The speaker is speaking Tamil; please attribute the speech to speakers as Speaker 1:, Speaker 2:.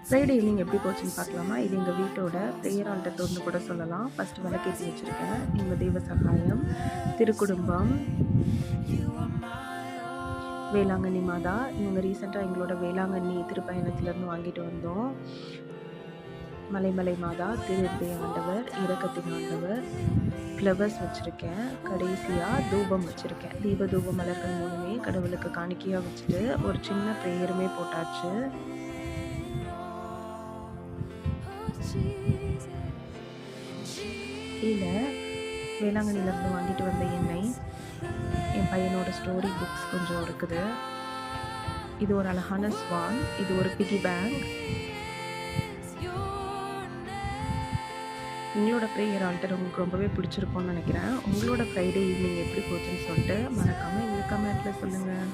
Speaker 1: ஃப்ரைடே ஈவினிங் எப்படி போச்சுன்னு பார்க்கலாமா? இது எங்கள் வீட்டோட ப்ரேயர் ஆல்டர்ன்னு கூட சொல்லலாம். ஃபஸ்ட்டு விளக்கேத்தி வச்சுருக்கேன். இவங்க தெய்வ சகாயம், திருக்குடும்பம், வேளாங்கண்ணி மாதா. இவங்க ரீசெண்டாக எங்களோட வேளாங்கண்ணி திருப்பயணத்துலேருந்து வாங்கிட்டு வந்தோம். மலைமலை மாதா, திருஹிருதய ஆண்டவர், இரக்கத்தின் ஆண்டவர், ஃப்ளவர்ஸ் வச்சுருக்கேன். கடைசியாக தூபம் வச்சுருக்கேன். தீப தூப மலர்கள் மூணுமே கடவுளுக்கு காணிக்கையாக வச்சுட்டு ஒரு சின்ன ப்ரேயருமே போட்டாச்சு. கீழே வேளாங்கண்ணிலேருந்து வாங்கிட்டு வந்த எண்ணெய், என் பையனோட ஸ்டோரி புக்ஸ் கொஞ்சம் இருக்குது. இது ஒரு அழகான ஸ்வான், இது ஒரு பிகி பேங்க். எங்களோட ப்ரேயர் ஆல்டர் உங்களுக்கு ரொம்பவே பிடிச்சிருக்கும்னு நினைக்கிறேன். உங்களோட ஃப்ரைடே ஈவினிங் எப்படி போச்சுன்னு சொல்லிட்டு மறக்காமல் எங்களுக்கு கமெண்ட்டில் சொல்லுங்கள்.